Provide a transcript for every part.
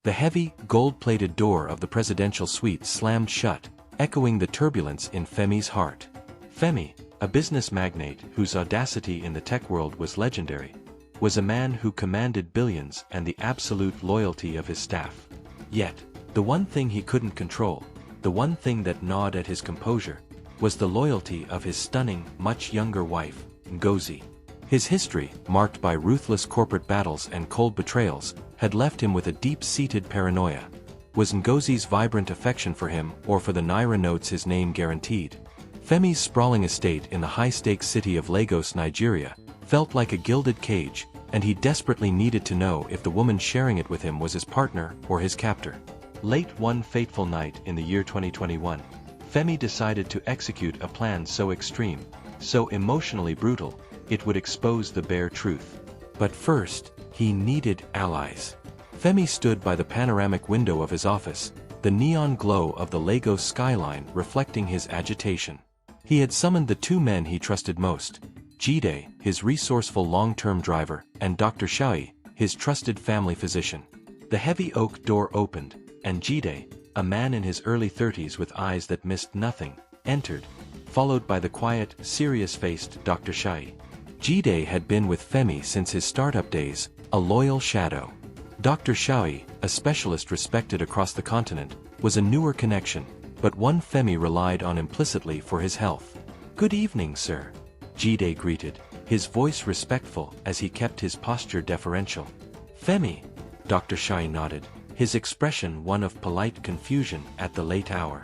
The heavy, gold-plated door of the presidential suite slammed shut, echoing the turbulence in Femi's heart. Femi, a business magnate whose audacity in the tech world was legendary, was a man who commanded billions and the absolute loyalty of his staff. Yet, the one thing he couldn't control, the one thing that gnawed at his composure, was the loyalty of his stunning, much younger wife, Ngozi. His history, marked by ruthless corporate battles and cold betrayals, had left him with a deep-seated paranoia. Was Ngozi's vibrant affection for him or for the Naira notes his name guaranteed? Femi's sprawling estate in the high-stakes city of Lagos, Nigeria, felt like a gilded cage, and he desperately needed to know if the woman sharing it with him was his partner or his captor. Late one fateful night in the year 2021, Femi decided to execute a plan so extreme, so emotionally brutal, it would expose the bare truth. But first, he needed allies. Femi stood by the panoramic window of his office, the neon glow of the Lagos skyline reflecting his agitation. He had summoned the two men he trusted most, Jide, his resourceful long-term driver, and Dr. Shaui, his trusted family physician. The heavy oak door opened, and Jide, a man in his early 30s with eyes that missed nothing, entered, followed by the quiet, serious-faced Dr. Shaui. Jide had been with Femi since his startup days, a loyal shadow. Dr. Shaui, a specialist respected across the continent, was a newer connection, but one Femi relied on implicitly for his health. "Good evening, sir," Jide greeted, his voice respectful as he kept his posture deferential. "Femi," Dr. Shaui nodded, his expression one of polite confusion at the late hour.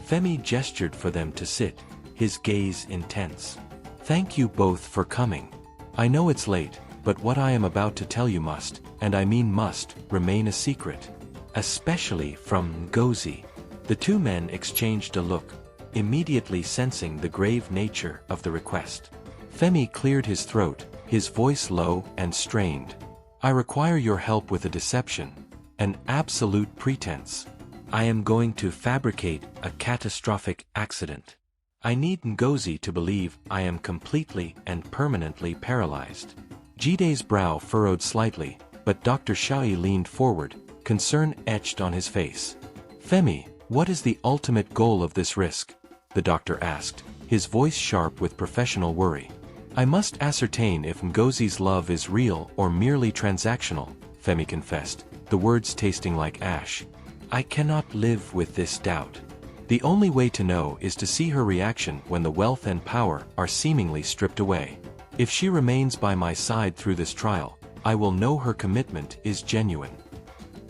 Femi gestured for them to sit, his gaze intense. "Thank you both for coming. I know it's late, but what I am about to tell you must, and I mean must, remain a secret. Especially from Ngozi." The two men exchanged a look, immediately sensing the grave nature of the request. Femi cleared his throat, his voice low and strained. "I require your help with a deception, an absolute pretense. I am going to fabricate a catastrophic accident. I need Ngozi to believe I am completely and permanently paralyzed." Jide's brow furrowed slightly, but Dr. Shaui leaned forward, concern etched on his face. "Femi, what is the ultimate goal of this risk?" the doctor asked, his voice sharp with professional worry. "I must ascertain if Ngozi's love is real or merely transactional," Femi confessed, the words tasting like ash. "I cannot live with this doubt. The only way to know is to see her reaction when the wealth and power are seemingly stripped away. If she remains by my side through this trial, I will know her commitment is genuine."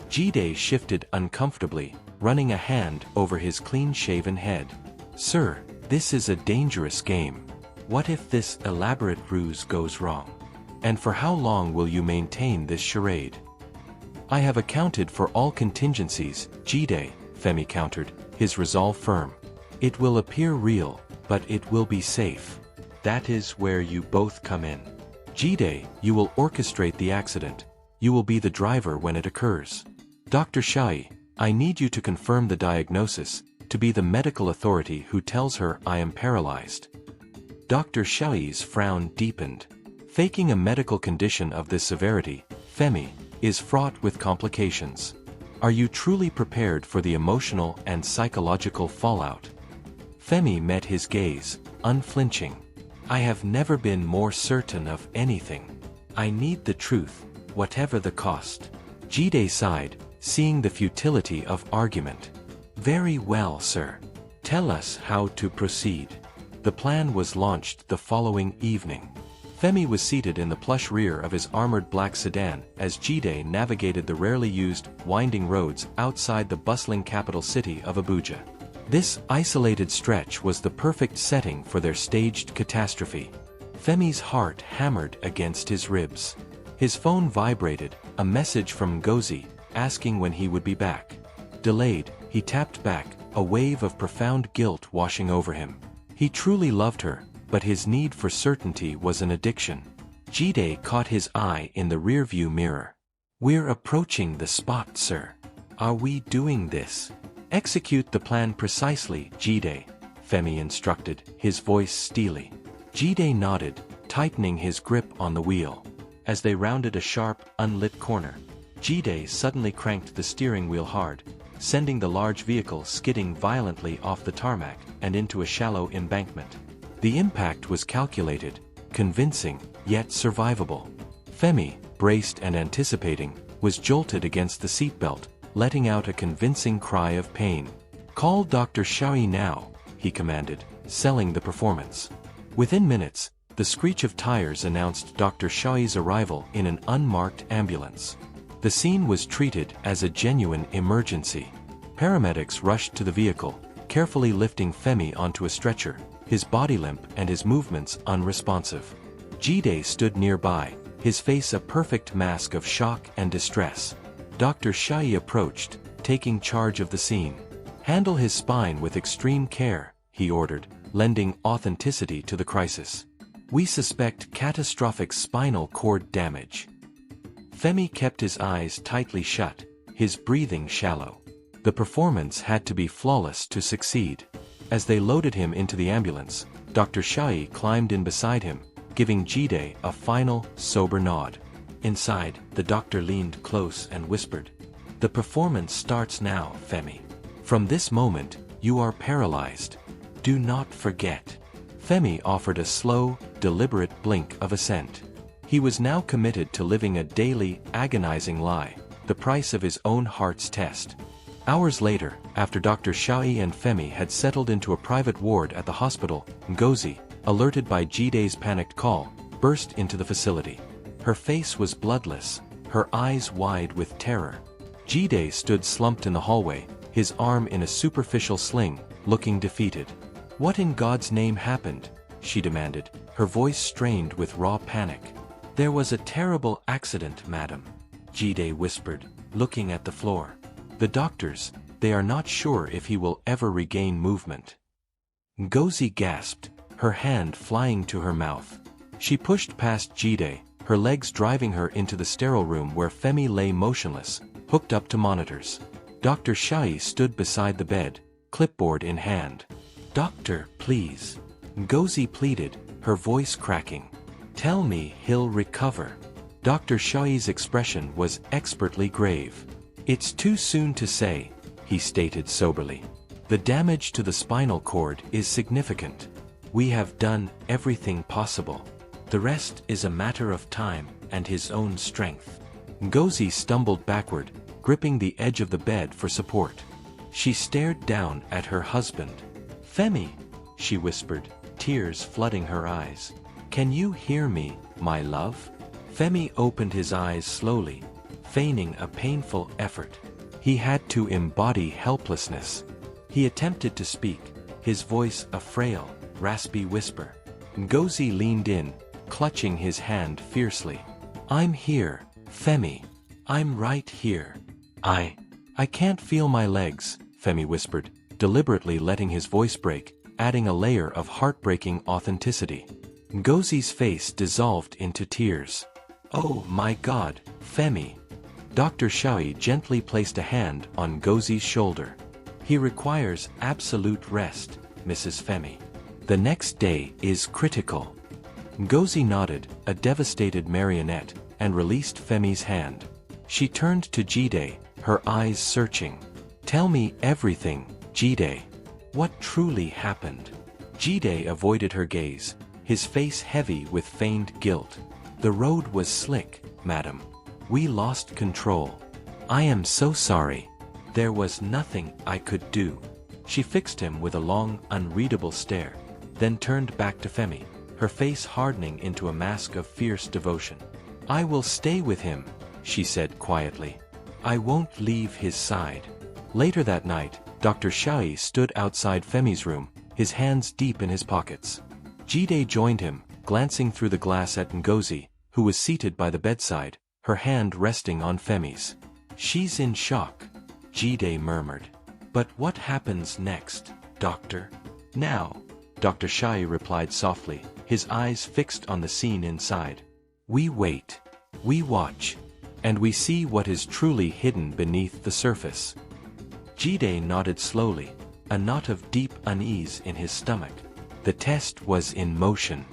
Jide shifted uncomfortably, running a hand over his clean-shaven head. "Sir, this is a dangerous game. What if this elaborate ruse goes wrong? And for how long will you maintain this charade?" "I have accounted for all contingencies, Jide," Femi countered, his resolve firm. "It will appear real, but it will be safe. That is where you both come in. Jide, you will orchestrate the accident. You will be the driver when it occurs. Dr. Shaui, I need you to confirm the diagnosis, to be the medical authority who tells her I am paralyzed." Dr. Shaui's frown deepened. Faking a medical condition of this severity, Femi, is fraught with complications. Are you truly prepared for the emotional and psychological fallout? Femi met his gaze, unflinching. "I have never been more certain of anything. I need the truth, whatever the cost." Jide sighed, seeing the futility of argument. "Very well, sir. Tell us how to proceed." The plan was launched the following evening. Femi was seated in the plush rear of his armored black sedan as Jide navigated the rarely used, winding roads outside the bustling capital city of Abuja. This isolated stretch was the perfect setting for their staged catastrophe. Femi's heart hammered against his ribs. His phone vibrated, a message from Ngozi, asking when he would be back. Delayed, he tapped back, a wave of profound guilt washing over him. He truly loved her, but his need for certainty was an addiction. Jide caught his eye in the rearview mirror. "We're approaching the spot, sir. Are we doing this?" "Execute the plan precisely, Jide," Femi instructed, his voice steely. Jide nodded, tightening his grip on the wheel. As they rounded a sharp, unlit corner, Jide suddenly cranked the steering wheel hard, sending the large vehicle skidding violently off the tarmac and into a shallow embankment. The impact was calculated, convincing, yet survivable. Femi, braced and anticipating, was jolted against the seatbelt, letting out a convincing cry of pain. "Call Dr. Shahi now," he commanded, selling the performance. Within minutes, the screech of tires announced Dr. Shahi's arrival in an unmarked ambulance. The scene was treated as a genuine emergency. Paramedics rushed to the vehicle, carefully lifting Femi onto a stretcher, his body limp and his movements unresponsive. Jide stood nearby, his face a perfect mask of shock and distress. Dr. Shahi approached, taking charge of the scene. "Handle his spine with extreme care," he ordered, lending authenticity to the crisis. "We suspect catastrophic spinal cord damage." Femi kept his eyes tightly shut, his breathing shallow. The performance had to be flawless to succeed. As they loaded him into the ambulance, Dr. Shahi climbed in beside him, giving Jide a final, sober nod. Inside, the doctor leaned close and whispered, "The performance starts now, Femi. From this moment, you are paralyzed. Do not forget." Femi offered a slow, deliberate blink of assent. He was now committed to living a daily, agonizing lie, the price of his own heart's test. Hours later, after Dr. Shahi and Femi had settled into a private ward at the hospital, Ngozi, alerted by Jide's panicked call, burst into the facility. Her face was bloodless, her eyes wide with terror. Jide stood slumped in the hallway, his arm in a superficial sling, looking defeated. "What in God's name happened?" she demanded, her voice strained with raw panic. "There was a terrible accident, madam," Jide whispered, looking at the floor. "The doctors, they are not sure if he will ever regain movement." Ngozi gasped, her hand flying to her mouth. She pushed past Jide, her legs driving her into the sterile room where Femi lay motionless, hooked up to monitors. Dr. Shahi stood beside the bed, clipboard in hand. "Doctor, please," Ngozi pleaded, her voice cracking. "Tell me he'll recover." Dr. Shahi's expression was expertly grave. "It's too soon to say," he stated soberly. "The damage to the spinal cord is significant. We have done everything possible. The rest is a matter of time and his own strength." Ngozi stumbled backward, gripping the edge of the bed for support. She stared down at her husband. "Femi," she whispered, tears flooding her eyes. "Can you hear me, my love?" Femi opened his eyes slowly, feigning a painful effort. He had to embody helplessness. He attempted to speak, his voice a frail, raspy whisper. Ngozi leaned in, clutching his hand fiercely. "I'm here, Femi. I'm right here. I can't feel my legs," Femi whispered, deliberately letting his voice break, adding a layer of heartbreaking authenticity. Ngozi's face dissolved into tears. "Oh my God, Femi." Dr. Shahi gently placed a hand on Ngozi's shoulder. "He requires absolute rest, Mrs. Femi. The next day is critical." Ngozi nodded, a devastated marionette, and released Femi's hand. She turned to Jide, her eyes searching. "Tell me everything, Jide. What truly happened?" Jide avoided her gaze, his face heavy with feigned guilt. "The road was slick, madam. We lost control. I am so sorry. There was nothing I could do." She fixed him with a long, unreadable stare, then turned back to Femi, her face hardening into a mask of fierce devotion. "I will stay with him," she said quietly. "I won't leave his side." Later that night, Dr. Shahi stood outside Femi's room, his hands deep in his pockets. Jide joined him, glancing through the glass at Ngozi, who was seated by the bedside, her hand resting on Femi's. "She's in shock," Jide murmured. "But what happens next, doctor?" "Now," Dr. Shahi replied softly, his eyes fixed on the scene inside. "We wait. We watch. And we see what is truly hidden beneath the surface." Jide nodded slowly, a knot of deep unease in his stomach. The test was in motion.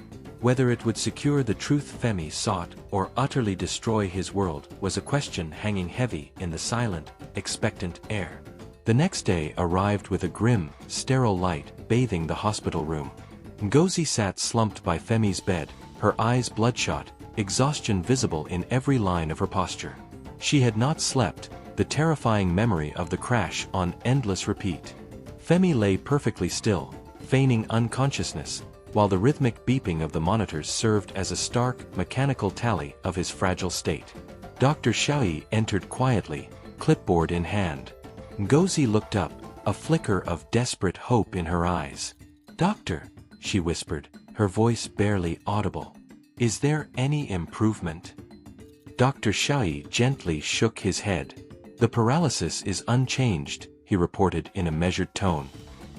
Whether it would secure the truth Femi sought or utterly destroy his world was a question hanging heavy in the silent, expectant air. The next day arrived with a grim, sterile light bathing the hospital room. Ngozi sat slumped by Femi's bed, her eyes bloodshot, exhaustion visible in every line of her posture. She had not slept, the terrifying memory of the crash on endless repeat. Femi lay perfectly still, feigning unconsciousness, while the rhythmic beeping of the monitors served as a stark, mechanical tally of his fragile state. Dr. Xiaoyi entered quietly, clipboard in hand. Ngozi looked up, a flicker of desperate hope in her eyes. "Doctor," she whispered, her voice barely audible. "Is there any improvement?" Dr. Xiaoyi gently shook his head. "The paralysis is unchanged," he reported in a measured tone.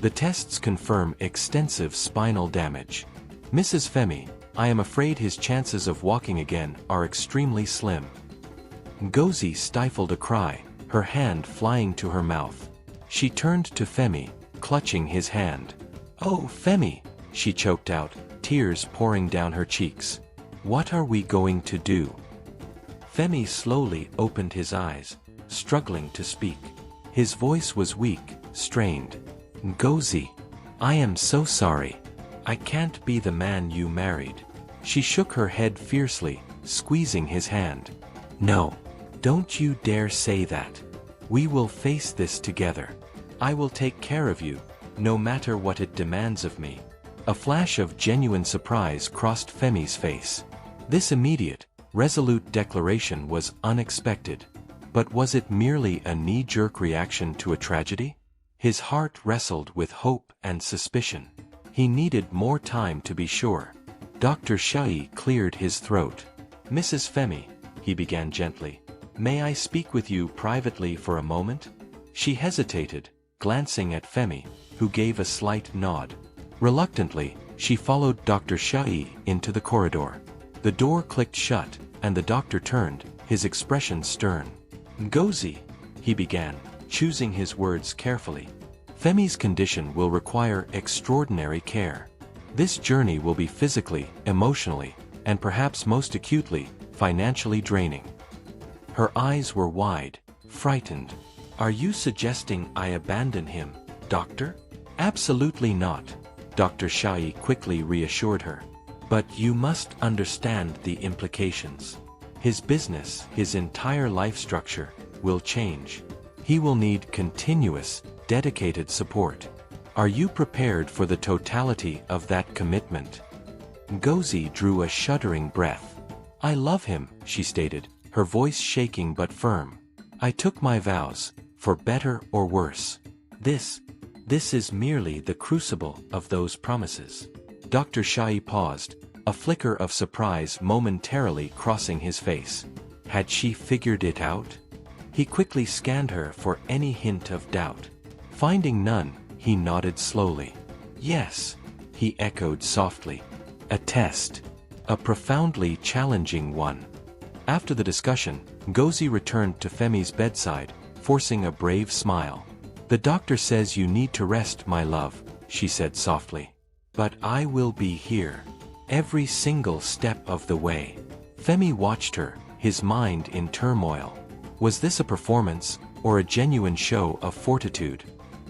"The tests confirm extensive spinal damage. Mrs. Femi, I am afraid his chances of walking again are extremely slim." Ngozi stifled a cry, her hand flying to her mouth. She turned to Femi, clutching his hand. "Oh, Femi," she choked out, tears pouring down her cheeks. "What are we going to do?" Femi slowly opened his eyes, struggling to speak. His voice was weak, strained. "Ngozi, I am so sorry. I can't be the man you married." She shook her head fiercely, squeezing his hand. "No, don't you dare say that. We will face this together. I will take care of you, no matter what it demands of me." A flash of genuine surprise crossed Femi's face. This immediate, resolute declaration was unexpected. But was it merely a knee-jerk reaction to a tragedy? His heart wrestled with hope and suspicion. He needed more time to be sure. Dr. Xiaoyi cleared his throat. "Mrs. Femi," he began gently, "may I speak with you privately for a moment?" She hesitated, glancing at Femi, who gave a slight nod. Reluctantly, she followed Dr. Xiaoyi into the corridor. The door clicked shut, and the doctor turned, his expression stern. "Ngozi," he began, choosing his words carefully. "Femi's condition will require extraordinary care. This journey will be physically, emotionally, and perhaps most acutely, financially draining." Her eyes were wide, frightened. "Are you suggesting I abandon him, doctor?" "Absolutely not," Dr. Xiaoyi quickly reassured her. "But you must understand the implications. His business, his entire life structure, will change. He will need continuous, dedicated support. Are you prepared for the totality of that commitment?" Ngozi drew a shuddering breath. "I love him," she stated, her voice shaking but firm. "I took my vows, for better or worse. This is merely the crucible of those promises." Dr. Xiaoyi paused, a flicker of surprise momentarily crossing his face. Had she figured it out? He quickly scanned her for any hint of doubt. Finding none, he nodded slowly. "Yes," he echoed softly. "A test. A profoundly challenging one." After the discussion, Ngozi returned to Femi's bedside, forcing a brave smile. "The doctor says you need to rest, my love," she said softly. "But I will be here. Every single step of the way." Femi watched her, his mind in turmoil. Was this a performance, or a genuine show of fortitude?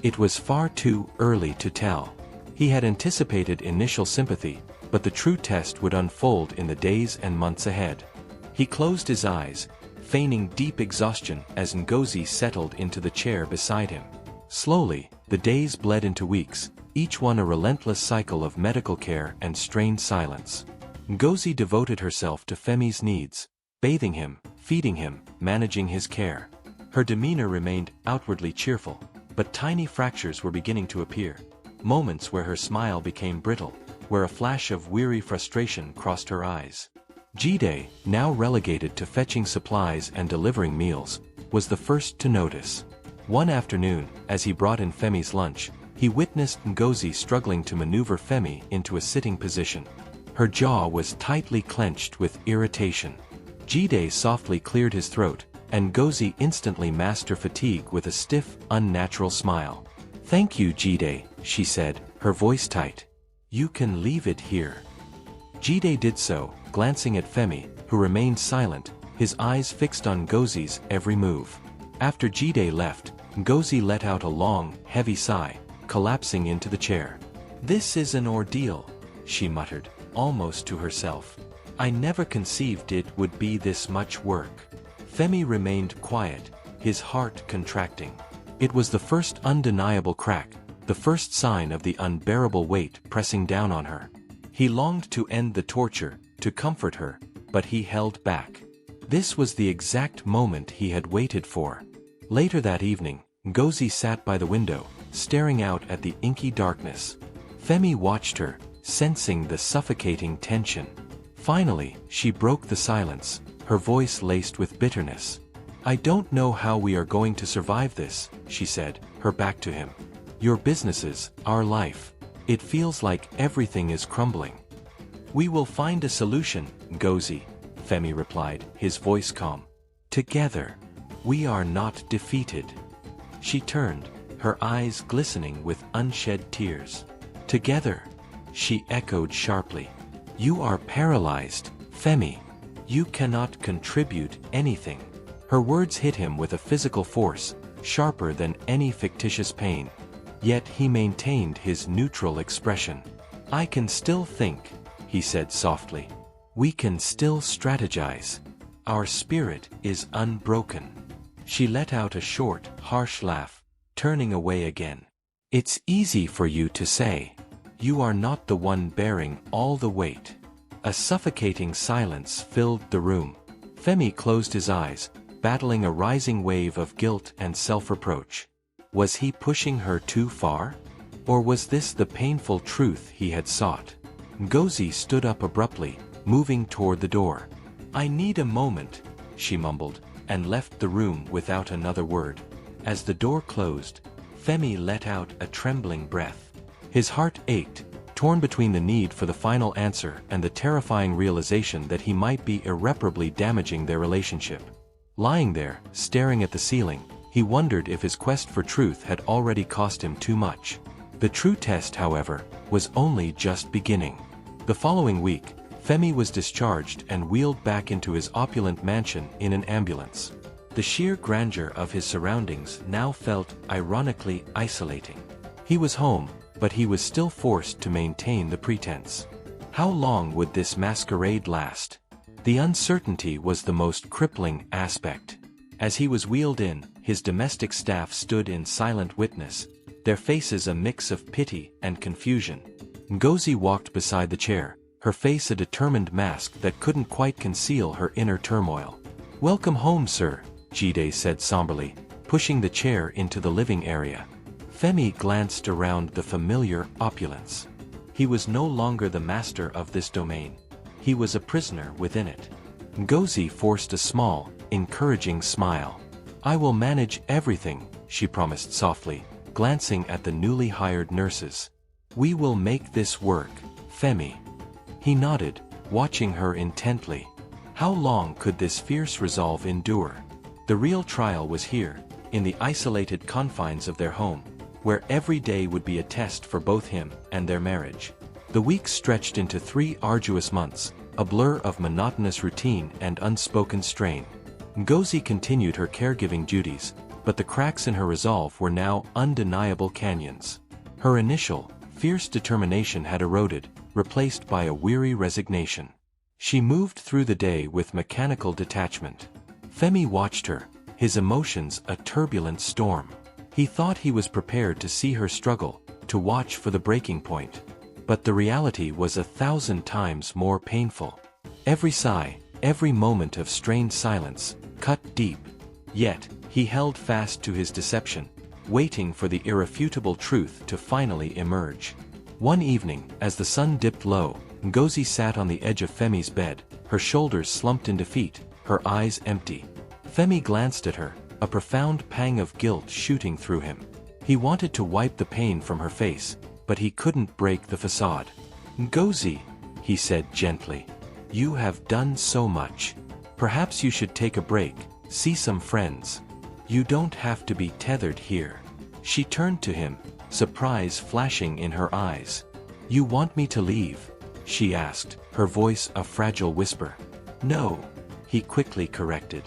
It was far too early to tell. He had anticipated initial sympathy, but the true test would unfold in the days and months ahead. He closed his eyes, feigning deep exhaustion as Ngozi settled into the chair beside him. Slowly, the days bled into weeks, each one a relentless cycle of medical care and strained silence. Ngozi devoted herself to Femi's needs, bathing him, feeding him, managing his care. Her demeanor remained outwardly cheerful, but tiny fractures were beginning to appear. Moments where her smile became brittle, where a flash of weary frustration crossed her eyes. Jide, now relegated to fetching supplies and delivering meals, was the first to notice. One afternoon, as he brought in Femi's lunch, he witnessed Ngozi struggling to maneuver Femi into a sitting position. Her jaw was tightly clenched with irritation. Jide softly cleared his throat, and Ngozi instantly masked her fatigue with a stiff, unnatural smile. "Thank you, Jide," she said, her voice tight. "You can leave it here." Jide did so, glancing at Femi, who remained silent, his eyes fixed on Ngozi's every move. After Jide left, Ngozi let out a long, heavy sigh, collapsing into the chair. "This is an ordeal," she muttered, almost to herself. "I never conceived it would be this much work." Femi remained quiet, his heart contracting. It was the first undeniable crack, the first sign of the unbearable weight pressing down on her. He longed to end the torture, to comfort her, but he held back. This was the exact moment he had waited for. Later that evening, Ngozi sat by the window, staring out at the inky darkness. Femi watched her, sensing the suffocating tension. Finally, she broke the silence, her voice laced with bitterness. "I don't know how we are going to survive this," she said, her back to him. "Your businesses, our life. It feels like everything is crumbling." "We will find a solution, Ngozi," Femi replied, his voice calm. "Together. We are not defeated." She turned, her eyes glistening with unshed tears. "Together," she echoed sharply. "You are paralyzed, Femi. You cannot contribute anything." Her words hit him with a physical force, sharper than any fictitious pain. Yet he maintained his neutral expression. "I can still think," he said softly. "We can still strategize. Our spirit is unbroken." She let out a short, harsh laugh, turning away again. "It's easy for you to say. You are not the one bearing all the weight." A suffocating silence filled the room. Femi closed his eyes, battling a rising wave of guilt and self-reproach. Was he pushing her too far? Or was this the painful truth he had sought? Ngozi stood up abruptly, moving toward the door. "I need a moment," she mumbled, and left the room without another word. As the door closed, Femi let out a trembling breath. His heart ached, torn between the need for the final answer and the terrifying realization that he might be irreparably damaging their relationship. Lying there, staring at the ceiling, he wondered if his quest for truth had already cost him too much. The true test, however, was only just beginning. The following week, Femi was discharged and wheeled back into his opulent mansion in an ambulance. The sheer grandeur of his surroundings now felt ironically isolating. He was home, but he was still forced to maintain the pretense. How long would this masquerade last? The uncertainty was the most crippling aspect. As he was wheeled in, his domestic staff stood in silent witness, their faces a mix of pity and confusion. Ngozi walked beside the chair, her face a determined mask that couldn't quite conceal her inner turmoil. "Welcome home, sir," Jide said somberly, pushing the chair into the living area. Femi glanced around the familiar opulence. He was no longer the master of this domain. He was a prisoner within it. Ngozi forced a small, encouraging smile. "I will manage everything," she promised softly, glancing at the newly hired nurses. "We will make this work, Femi." He nodded, watching her intently. How long could this fierce resolve endure? The real trial was here, in the isolated confines of their home, where every day would be a test for both him and their marriage. The weeks stretched into 3 arduous months, a blur of monotonous routine and unspoken strain. Ngozi continued her caregiving duties, but the cracks in her resolve were now undeniable canyons. Her initial, fierce determination had eroded, replaced by a weary resignation. She moved through the day with mechanical detachment. Femi watched her, his emotions a turbulent storm. He thought he was prepared to see her struggle, to watch for the breaking point. But the reality was 1,000 times more painful. Every sigh, every moment of strained silence, cut deep. Yet, he held fast to his deception, waiting for the irrefutable truth to finally emerge. One evening, as the sun dipped low, Ngozi sat on the edge of Femi's bed, her shoulders slumped in defeat, her eyes empty. Femi glanced at her, a profound pang of guilt shooting through him. He wanted to wipe the pain from her face, but he couldn't break the facade. "Ngozi," he said gently, "you have done so much. Perhaps you should take a break, see some friends. You don't have to be tethered here." She turned to him, surprise flashing in her eyes. "You want me to leave?" she asked, her voice a fragile whisper. No, he quickly corrected.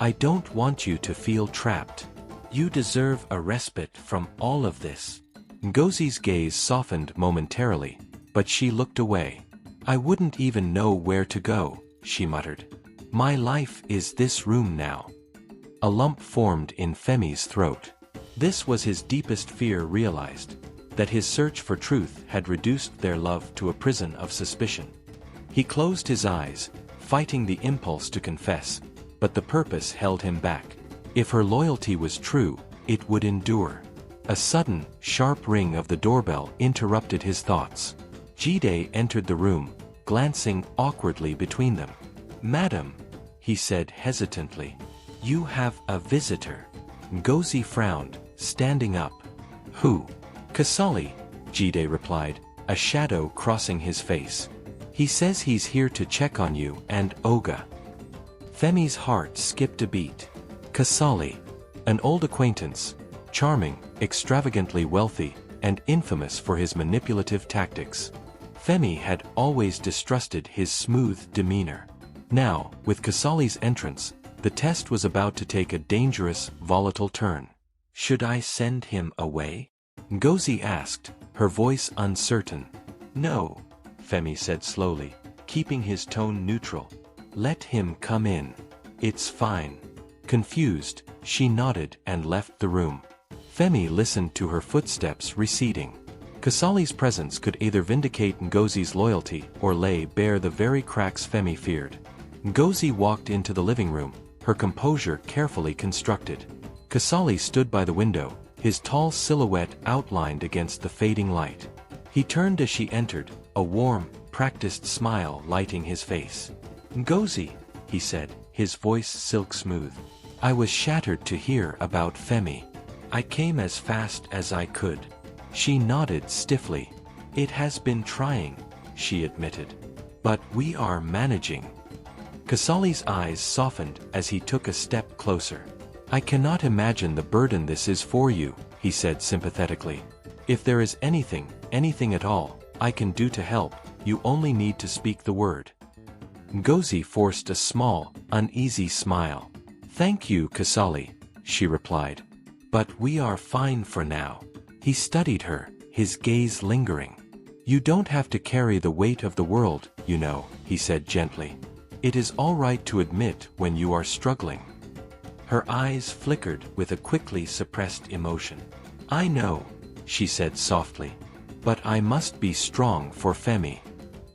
I don't want you to feel trapped. You deserve a respite from all of this. Ngozi's gaze softened momentarily, but she looked away. I wouldn't even know where to go, she muttered. My life is this room now. A lump formed in Femi's throat. This was his deepest fear realized, that his search for truth had reduced their love to a prison of suspicion. He closed his eyes, fighting the impulse to confess, but the purpose held him back. If her loyalty was true, it would endure. A sudden, sharp ring of the doorbell interrupted his thoughts. Jide entered the room, glancing awkwardly between them. Madam, he said hesitantly. You have a visitor. Ngozi frowned, standing up. Who? Kasali, Jide replied, a shadow crossing his face. He says he's here to check on you and Oga. Femi's heart skipped a beat. Kasali, an old acquaintance, charming, extravagantly wealthy, and infamous for his manipulative tactics. Femi had always distrusted his smooth demeanor. Now, with Kasali's entrance, the test was about to take a dangerous, volatile turn. Should I send him away? Ngozi asked, her voice uncertain. No, Femi said slowly, keeping his tone neutral. Let him come in. It's fine. Confused, she nodded and left the room. Femi listened to her footsteps receding. Kasali's presence could either vindicate Ngozi's loyalty or lay bare the very cracks Femi feared. Ngozi walked into the living room, her composure carefully constructed. Kasali stood by the window, his tall silhouette outlined against the fading light. He turned as she entered, a warm, practiced smile lighting his face. Ngozi, he said, his voice silk smooth. I was shattered to hear about Femi. I came as fast as I could. She nodded stiffly. It has been trying, she admitted. But we are managing. Kasali's eyes softened as he took a step closer. I cannot imagine the burden this is for you, he said sympathetically. If there is anything at all, I can do to help, you only need to speak the word. Ngozi forced a small, uneasy smile. Thank you, Kasali, she replied. But we are fine for now. He studied her, his gaze lingering. You don't have to carry the weight of the world, you know, he said gently. It is all right to admit when you are struggling. Her eyes flickered with a quickly suppressed emotion. I know, she said softly. But I must be strong for Femi.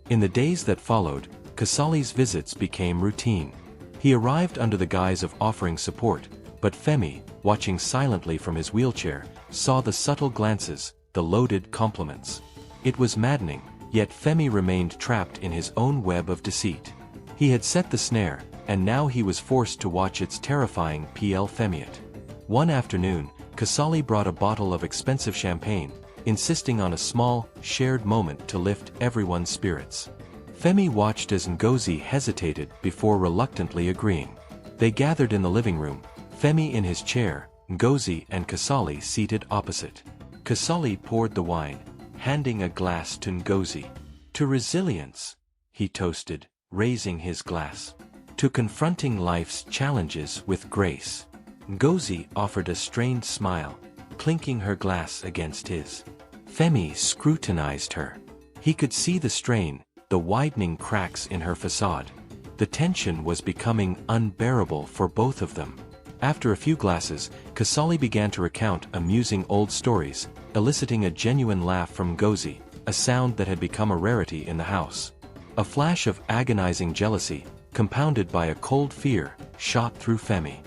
In the days that followed, Kasali's visits became routine. He arrived under the guise of offering support, but Femi, watching silently from his wheelchair, saw the subtle glances, the loaded compliments. It was maddening, yet Femi remained trapped in his own web of deceit. He had set the snare, and now he was forced to watch its terrifying PL Femiot. One afternoon, Kasali brought a bottle of expensive champagne, insisting on a small, shared moment to lift everyone's spirits. Femi watched as Ngozi hesitated before reluctantly agreeing. They gathered in the living room, Femi in his chair, Ngozi and Kasali seated opposite. Kasali poured the wine, handing a glass to Ngozi. To resilience, he toasted, raising his glass. To confronting life's challenges with grace. Ngozi offered a strained smile, clinking her glass against his. Femi scrutinized her. He could see the strain, the widening cracks in her facade. The tension was becoming unbearable for both of them. After a few glasses, Kasali began to recount amusing old stories, eliciting a genuine laugh from Ngozi, a sound that had become a rarity in the house. A flash of agonizing jealousy, compounded by a cold fear, shot through Femi.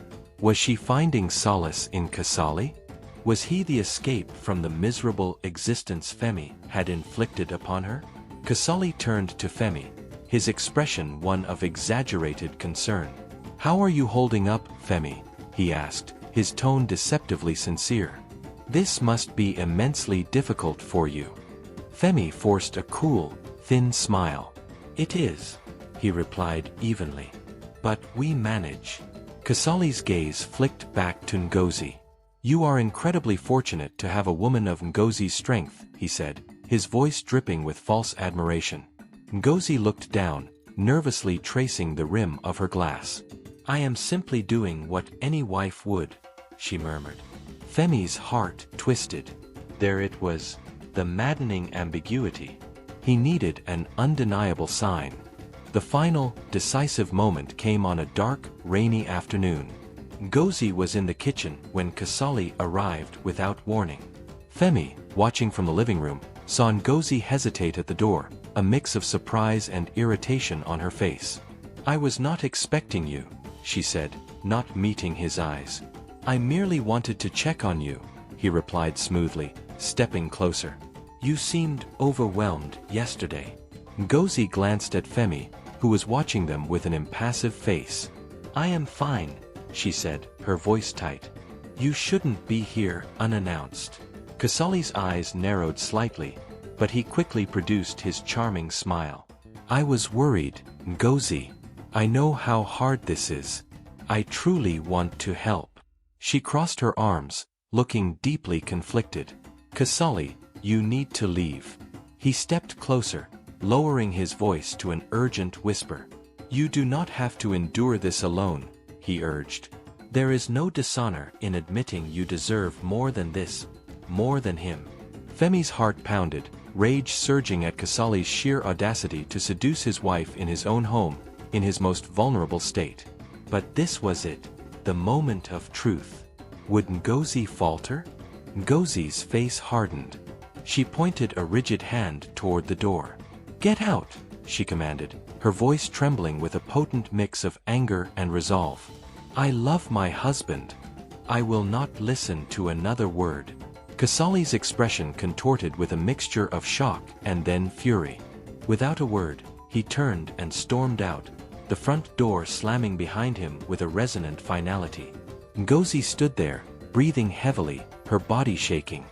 Was she finding solace in Kasali? Was he the escape from the miserable existence Femi had inflicted upon her? Kasali turned to Femi, his expression one of exaggerated concern. How are you holding up, Femi? He asked, his tone deceptively sincere. This must be immensely difficult for you. Femi forced a cool, thin smile. It is, he replied evenly. But we manage. Kasali's gaze flicked back to Ngozi. You are incredibly fortunate to have a woman of Ngozi's strength, he said, his voice dripping with false admiration. Ngozi looked down, nervously tracing the rim of her glass. "I am simply doing what any wife would," she murmured. Femi's heart twisted. There it was, the maddening ambiguity. He needed an undeniable sign. The final, decisive moment came on a dark, rainy afternoon. Ngozi was in the kitchen when Kasali arrived without warning. Femi, watching from the living room, saw Ngozi hesitate at the door, a mix of surprise and irritation on her face. "I was not expecting you," she said, not meeting his eyes. "I merely wanted to check on you," he replied smoothly, stepping closer. "You seemed overwhelmed yesterday." Ngozi glanced at Femi, who was watching them with an impassive face. "I am fine," she said, her voice tight. "You shouldn't be here unannounced." Kasali's eyes narrowed slightly, but he quickly produced his charming smile. "I was worried, Ngozi. I know how hard this is. I truly want to help." She crossed her arms, looking deeply conflicted. "Kasali, you need to leave." He stepped closer, lowering his voice to an urgent whisper. "You do not have to endure this alone," he urged. "There is no dishonor in admitting you deserve more than this, more than him." Femi's heart pounded, rage surging at Kasali's sheer audacity to seduce his wife in his own home, in his most vulnerable state. But this was it, the moment of truth. Would Ngozi falter? Ngozi's face hardened. She pointed a rigid hand toward the door. "Get out," she commanded, her voice trembling with a potent mix of anger and resolve. "I love my husband. I will not listen to another word." Kasali's expression contorted with a mixture of shock and then fury. Without a word, he turned and stormed out, the front door slamming behind him with a resonant finality. Ngozi stood there, breathing heavily, her body shaking.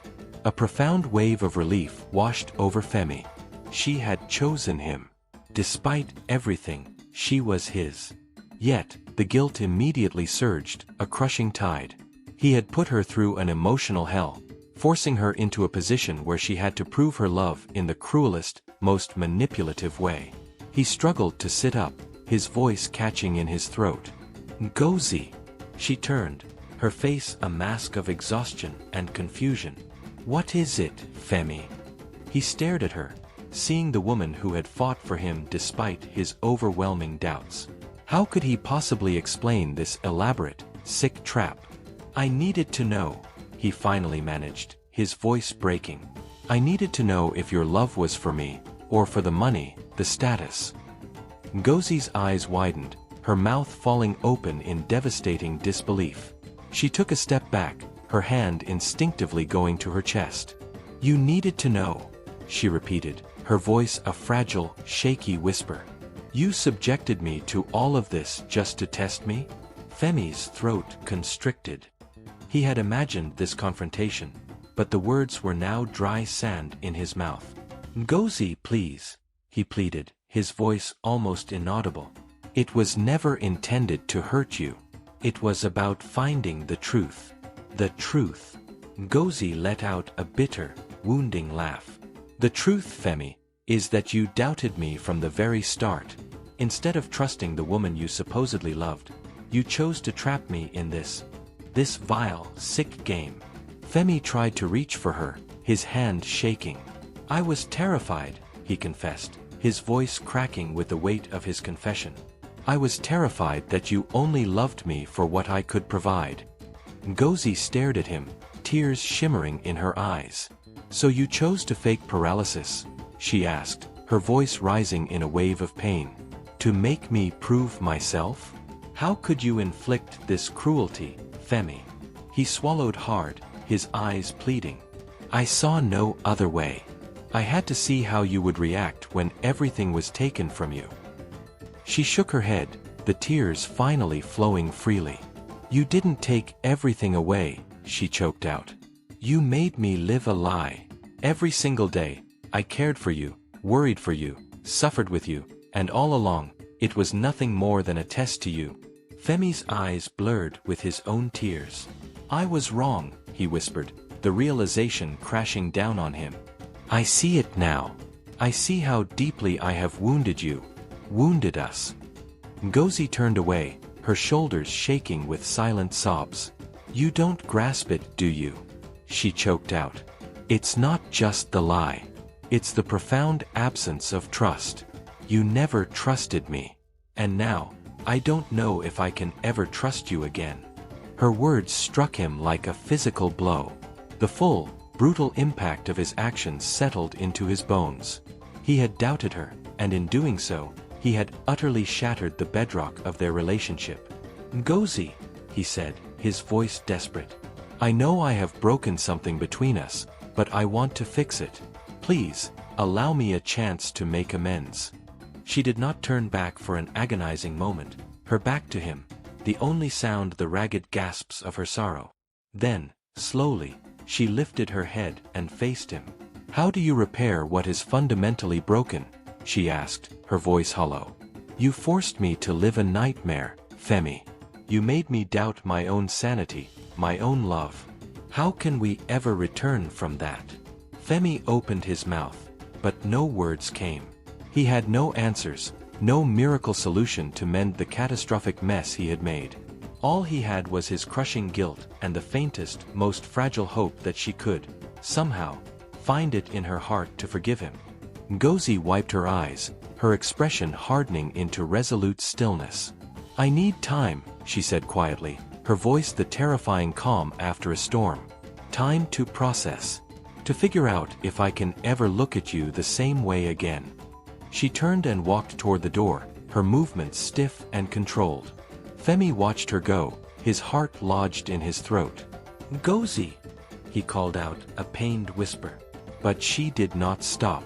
A profound wave of relief washed over Femi. She had chosen him. Despite everything, she was his. Yet, the guilt immediately surged, a crushing tide. He had put her through an emotional hell, forcing her into a position where she had to prove her love in the cruelest, most manipulative way. He struggled to sit up, his voice catching in his throat. "Ngozi!" She turned, her face a mask of exhaustion and confusion. "What is it, Femi?" He stared at her, seeing the woman who had fought for him despite his overwhelming doubts. How could he possibly explain this elaborate, sick trap? "I needed to know," he finally managed, his voice breaking. "I needed to know if your love was for me, or for the money, the status." Ngozi's eyes widened, her mouth falling open in devastating disbelief. She took a step back, her hand instinctively going to her chest. "You needed to know," she repeated, her voice a fragile, shaky whisper. "You subjected me to all of this just to test me?" Femi's throat constricted. He had imagined this confrontation, but the words were now dry sand in his mouth. "Ngozi, please," he pleaded, his voice almost inaudible. "It was never intended to hurt you. It was about finding the truth." "The truth." Ngozi let out a bitter, wounding laugh. "The truth, Femi, is that you doubted me from the very start. Instead of trusting the woman you supposedly loved, you chose to trap me in this vile, sick game." Femi tried to reach for her, his hand shaking. "I was terrified," he confessed, his voice cracking with the weight of his confession. "I was terrified that you only loved me for what I could provide." Ngozi stared at him, tears shimmering in her eyes. "So you chose to fake paralysis?" she asked, her voice rising in a wave of pain. "To make me prove myself? How could you inflict this cruelty, Femi?" He swallowed hard, his eyes pleading. "I saw no other way. I had to see how you would react when everything was taken from you." She shook her head, the tears finally flowing freely. "You didn't take everything away," she choked out. "You made me live a lie. Every single day, I cared for you, worried for you, suffered with you, and all along, it was nothing more than a test to you." Femi's eyes blurred with his own tears. "I was wrong," he whispered, the realization crashing down on him. "I see it now. I see how deeply I have wounded you, wounded us. Ngozi turned away, her shoulders shaking with silent sobs. You don't grasp it, do you? She choked out. It's not just the lie. It's the profound absence of trust. You never trusted me. And now, I don't know if I can ever trust you again. Her words struck him like a physical blow. The full, brutal impact of his actions settled into his bones. He had doubted her, and in doing so, he had utterly shattered the bedrock of their relationship. Ngozi, he said, his voice desperate. I know I have broken something between us, but I want to fix it. Please, allow me a chance to make amends. She did not turn back for an agonizing moment, her back to him, the only sound the ragged gasps of her sorrow. Then, slowly, she lifted her head and faced him. How do you repair what is fundamentally broken? She asked, her voice hollow. You forced me to live a nightmare, Femi. You made me doubt my own sanity, my own love. How can we ever return from that? Femi opened his mouth, but no words came. He had no answers, no miracle solution to mend the catastrophic mess he had made. All he had was his crushing guilt and the faintest, most fragile hope that she could, somehow, find it in her heart to forgive him. Ngozi wiped her eyes, her expression hardening into resolute stillness. I need time, she said quietly, her voice the terrifying calm after a storm. Time to process. To figure out if I can ever look at you the same way again. She turned and walked toward the door, her movements stiff and controlled. Femi watched her go, his heart lodged in his throat. Ngozi, he called out, a pained whisper. But she did not stop.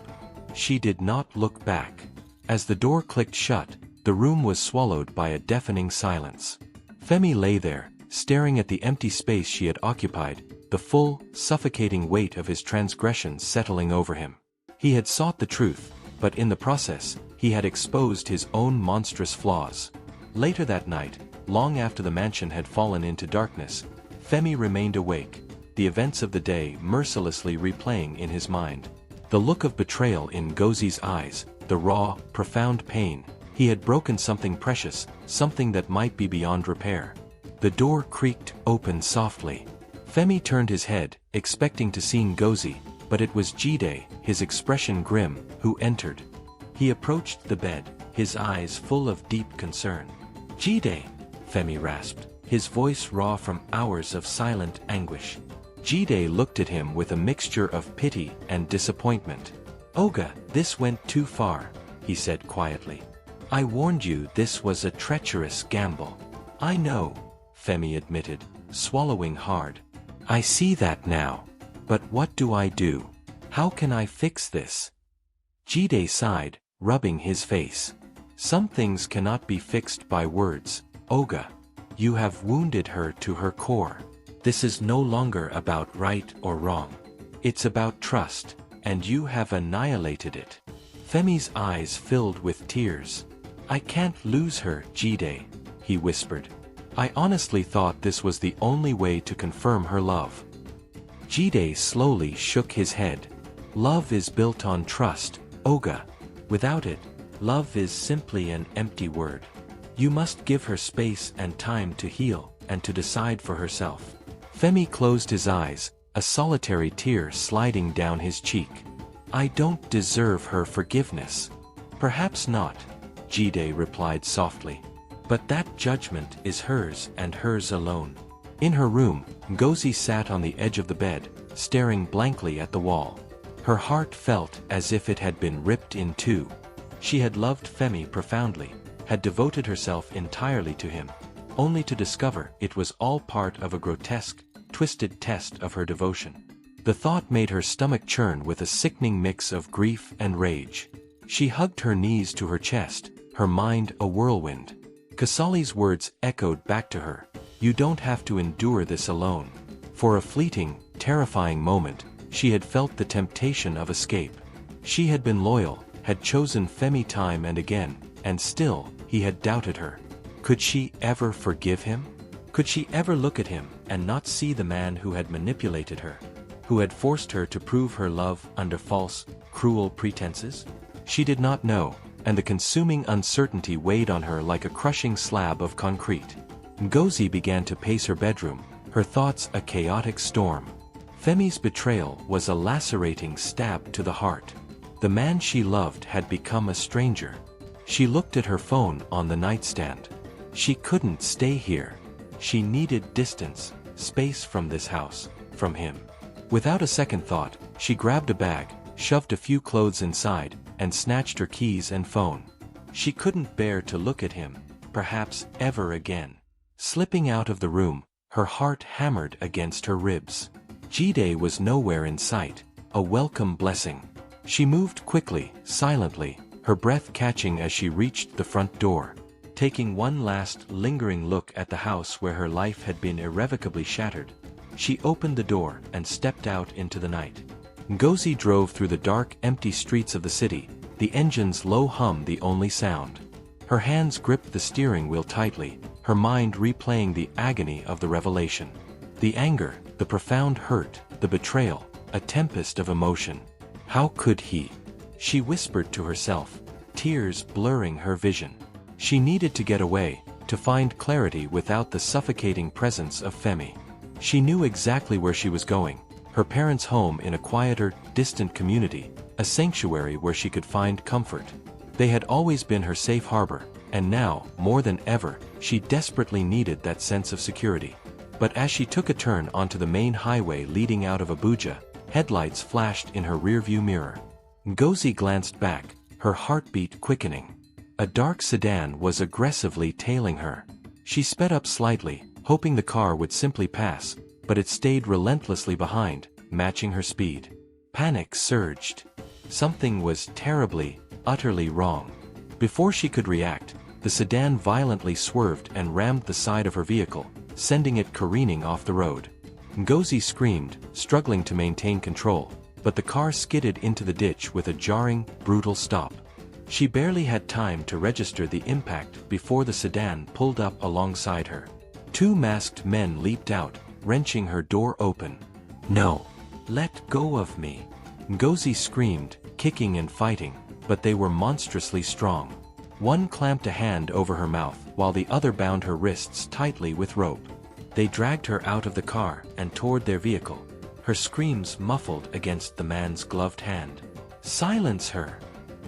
She did not look back. As the door clicked shut, the room was swallowed by a deafening silence. Femi lay there, staring at the empty space she had occupied, the full, suffocating weight of his transgressions settling over him. He had sought the truth, but in the process, he had exposed his own monstrous flaws. Later that night, long after the mansion had fallen into darkness, Femi remained awake, the events of the day mercilessly replaying in his mind. The look of betrayal in Ngozi's eyes, the raw, profound pain. He had broken something precious, something that might be beyond repair. The door creaked open softly. Femi turned his head, expecting to see Ngozi, but it was Jide, his expression grim, who entered. He approached the bed, his eyes full of deep concern. Jide, Femi rasped, his voice raw from hours of silent anguish. Jide looked at him with a mixture of pity and disappointment. Oga, this went too far, he said quietly. I warned you this was a treacherous gamble. I know, Femi admitted, swallowing hard. I see that now. But what do I do? How can I fix this? Jide sighed, rubbing his face. Some things cannot be fixed by words, Oga. You have wounded her to her core. This is no longer about right or wrong. It's about trust, and you have annihilated it. Femi's eyes filled with tears. I can't lose her, Jide, he whispered. I honestly thought this was the only way to confirm her love. Jide slowly shook his head. Love is built on trust, Oga. Without it, love is simply an empty word. You must give her space and time to heal, and to decide for herself. Femi closed his eyes, a solitary tear sliding down his cheek. I don't deserve her forgiveness. Perhaps not, Jide replied softly. But that judgment is hers and hers alone. In her room, Ngozi sat on the edge of the bed, staring blankly at the wall. Her heart felt as if it had been ripped in two. She had loved Femi profoundly, had devoted herself entirely to him, only to discover it was all part of a grotesque, twisted test of her devotion. The thought made her stomach churn with a sickening mix of grief and rage. She hugged her knees to her chest, her mind a whirlwind. Kasali's words echoed back to her. You don't have to endure this alone. For a fleeting, terrifying moment, she had felt the temptation of escape. She had been loyal, had chosen Femi time and again, and still, he had doubted her. Could she ever forgive him? Could she ever look at him and not see the man who had manipulated her, who had forced her to prove her love under false, cruel pretenses? She did not know, and the consuming uncertainty weighed on her like a crushing slab of concrete. Ngozi began to pace her bedroom, her thoughts a chaotic storm. Femi's betrayal was a lacerating stab to the heart. The man she loved had become a stranger. She looked at her phone on the nightstand. She couldn't stay here. She needed distance, space from this house, from him. Without a second thought, she grabbed a bag, shoved a few clothes inside, and snatched her keys and phone. She couldn't bear to look at him, perhaps ever again. Slipping out of the room, her heart hammered against her ribs. Jide was nowhere in sight, a welcome blessing. She moved quickly, silently, her breath catching as she reached the front door. Taking one last lingering look at the house where her life had been irrevocably shattered, she opened the door and stepped out into the night. Ngozi drove through the dark, empty streets of the city, the engine's low hum the only sound. Her hands gripped the steering wheel tightly, her mind replaying the agony of the revelation. The anger, the profound hurt, the betrayal, a tempest of emotion. How could he? She whispered to herself, tears blurring her vision. She needed to get away, to find clarity without the suffocating presence of Femi. She knew exactly where she was going, her parents' home in a quieter, distant community, a sanctuary where she could find comfort. They had always been her safe harbor, and now, more than ever, she desperately needed that sense of security. But as she took a turn onto the main highway leading out of Abuja, headlights flashed in her rearview mirror. Ngozi glanced back, her heartbeat quickening. A dark sedan was aggressively tailing her. She sped up slightly, hoping the car would simply pass, but it stayed relentlessly behind, matching her speed. Panic surged. Something was terribly, utterly wrong. Before she could react, the sedan violently swerved and rammed the side of her vehicle, sending it careening off the road. Ngozi screamed, struggling to maintain control, but the car skidded into the ditch with a jarring, brutal stop. She barely had time to register the impact before the sedan pulled up alongside her. Two masked men leaped out, wrenching her door open. "No! Let go of me!" Ngozi screamed, kicking and fighting, but they were monstrously strong. One clamped a hand over her mouth, while the other bound her wrists tightly with rope. They dragged her out of the car and toward their vehicle, her screams muffled against the man's gloved hand. "Silence her!"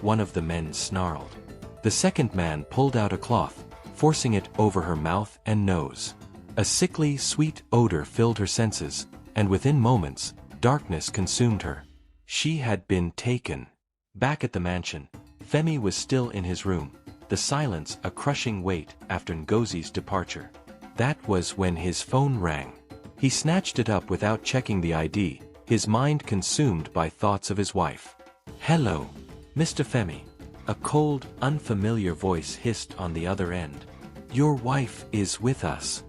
one of the men snarled. The second man pulled out a cloth, forcing it over her mouth and nose. A sickly, sweet odor filled her senses, and within moments, darkness consumed her. She had been taken. Back at the mansion, Femi was still in his room, the silence a crushing weight after Ngozi's departure. That was when his phone rang. He snatched it up without checking the ID, his mind consumed by thoughts of his wife. "Hello, Mr. Femi." A cold, unfamiliar voice hissed on the other end. "Your wife is with us."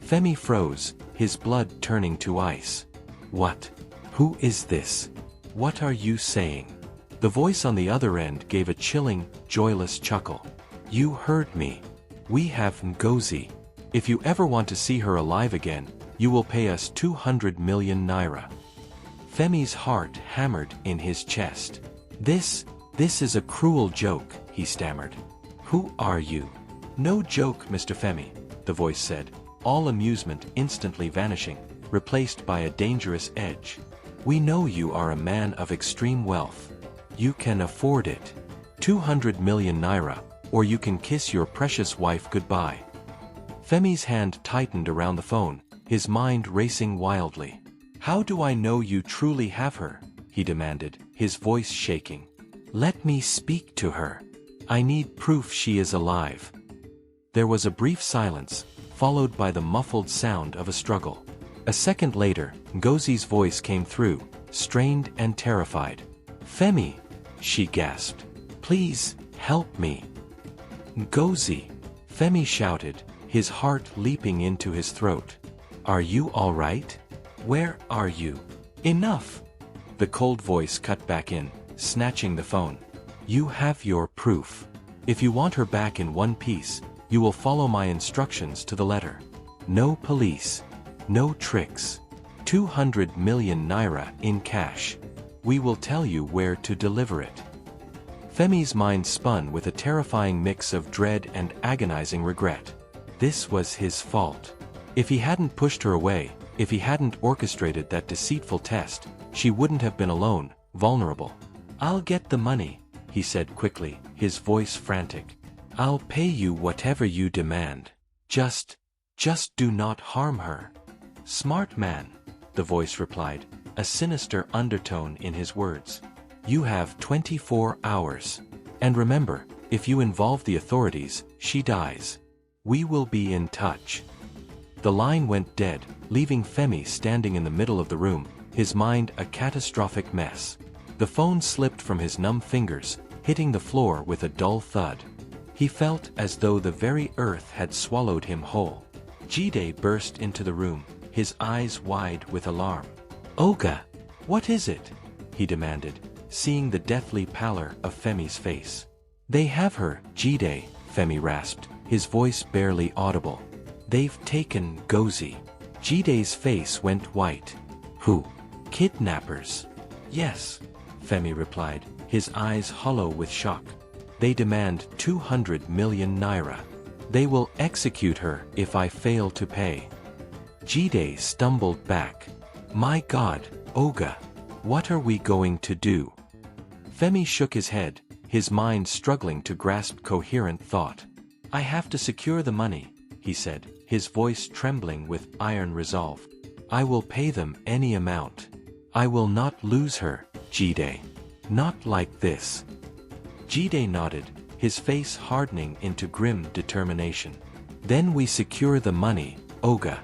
Femi froze, his blood turning to ice. "What? Who is this? What are you saying?" The voice on the other end gave a chilling, joyless chuckle. "You heard me. We have Ngozi. If you ever want to see her alive again, you will pay us 200 million naira." Femi's heart hammered in his chest. This is a cruel joke," he stammered. "Who are you?" "No joke, Mr. Femi," the voice said, all amusement instantly vanishing, replaced by a dangerous edge. "We know you are a man of extreme wealth. You can afford it. 200 million naira, or you can kiss your precious wife goodbye." Femi's hand tightened around the phone, his mind racing wildly. "How do I know you truly have her?" he demanded, his voice shaking. "Let me speak to her. I need proof she is alive." There was a brief silence, followed by the muffled sound of a struggle. A second later, Ngozi's voice came through, strained and terrified. "Femi," she gasped. "Please, help me." "Ngozi," Femi shouted, his heart leaping into his throat. "Are you all right? Where are you?" "Enough!" The cold voice cut back in, snatching the phone. "You have your proof. If you want her back in one piece, you will follow my instructions to the letter. No police. No tricks. 200 million naira in cash. We will tell you where to deliver it. Femi's mind spun with a terrifying mix of dread and agonizing regret. This was his fault. If he hadn't pushed her away, if he hadn't orchestrated that deceitful test, she wouldn't have been alone, vulnerable. "I'll get the money," he said quickly, his voice frantic. "I'll pay you whatever you demand. Just do not harm her." "Smart man," the voice replied, a sinister undertone in his words. "You have 24 hours. And remember, if you involve the authorities, she dies. We will be in touch." The line went dead, leaving Femi standing in the middle of the room, his mind a catastrophic mess. The phone slipped from his numb fingers, hitting the floor with a dull thud. He felt as though the very earth had swallowed him whole. Jide burst into the room, his eyes wide with alarm. "Olga, what is it?" he demanded, seeing the deathly pallor of Femi's face. "They have her, Jide," Femi rasped, his voice barely audible. "They've taken Ngozi." Jide's face went white. "Who? Kidnappers?" "Yes," Femi replied, his eyes hollow with shock. "They demand 200 million naira. They will execute her if I fail to pay." Jide stumbled back. "My God, Olga, what are we going to do?" Femi shook his head, his mind struggling to grasp coherent thought. "I have to secure the money," he said, his voice trembling with iron resolve. "I will pay them any amount. I will not lose her, Jide. Not like this." Jide nodded, his face hardening into grim determination. "Then we secure the money, Olga.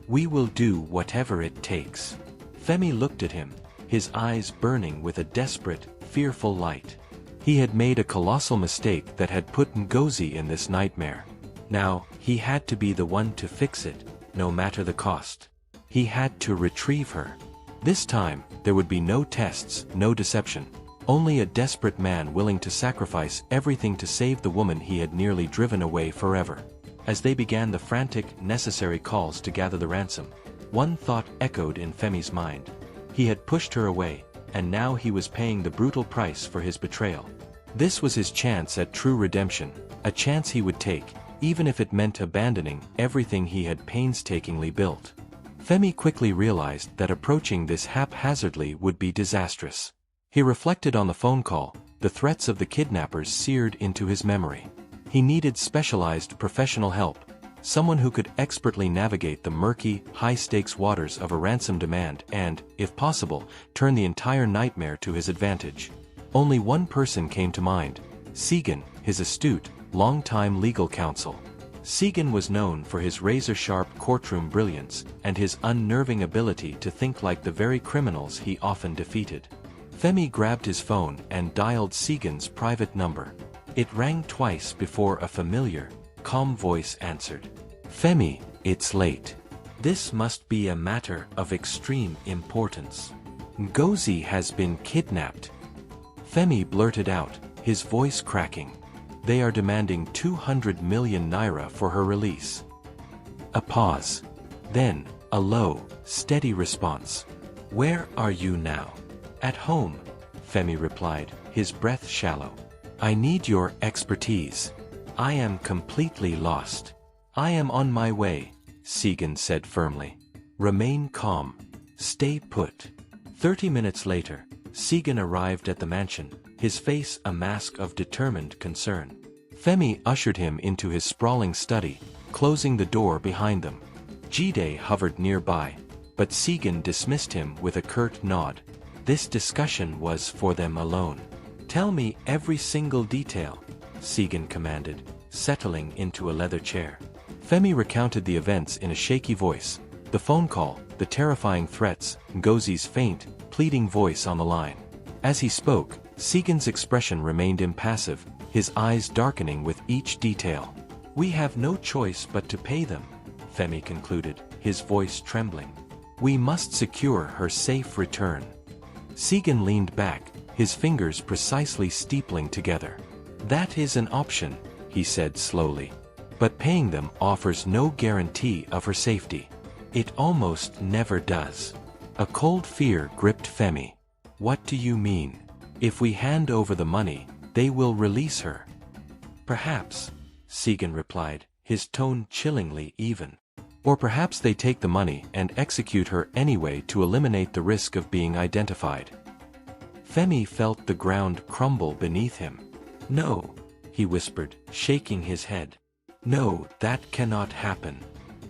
We will do whatever it takes." Femi looked at him, his eyes burning with a desperate, fearful light. He had made a colossal mistake that had put Ngozi in this nightmare. Now, he had to be the one to fix it, no matter the cost. He had to retrieve her. This time, there would be no tests, no deception. Only a desperate man willing to sacrifice everything to save the woman he had nearly driven away forever. As they began the frantic, necessary calls to gather the ransom, one thought echoed in Femi's mind. He had pushed her away, and now he was paying the brutal price for his betrayal. This was his chance at true redemption, a chance he would take, even if it meant abandoning everything he had painstakingly built. Femi quickly realized that approaching this haphazardly would be disastrous. He reflected on the phone call, the threats of the kidnappers seared into his memory. He needed specialized professional help, someone who could expertly navigate the murky, high-stakes waters of a ransom demand and, if possible, turn the entire nightmare to his advantage. Only one person came to mind: Segan, his astute, long-time legal counsel. Segan was known for his razor-sharp courtroom brilliance and his unnerving ability to think like the very criminals he often defeated. Femi grabbed his phone and dialed Segan's private number. It rang twice before a familiar, calm voice answered. "Femi, it's late. This must be a matter of extreme importance. Ngozi has been kidnapped." Femi blurted out, his voice cracking. "They are demanding 200 million naira for her release." A pause. Then, a low, steady response. "Where are you now?" "At home," Femi replied, his breath shallow. "I need your expertise. I am completely lost." "I am on my way," Segan said firmly. "Remain calm. Stay put." 30 minutes later, Segan arrived at the mansion, his face a mask of determined concern. Femi ushered him into his sprawling study, closing the door behind them. Jide hovered nearby, but Segan dismissed him with a curt nod. This discussion was for them alone. "Tell me every single detail," Segan commanded, settling into a leather chair. Femi recounted the events in a shaky voice: the phone call, the terrifying threats, Ngozi's faint, pleading voice on the line. As he spoke, Segan's expression remained impassive, his eyes darkening with each detail. "We have no choice but to pay them," Femi concluded, his voice trembling. "We must secure her safe return." Segan leaned back, his fingers precisely steepling together. "That is an option," he said slowly. "But paying them offers no guarantee of her safety. It almost never does." A cold fear gripped Femi. What do you mean? If we hand over the money, they will release her. Perhaps, Segan replied, his tone chillingly even. Or perhaps they take the money and execute her anyway to eliminate the risk of being identified. Femi felt the ground crumble beneath him. No, he whispered, shaking his head. No, that cannot happen.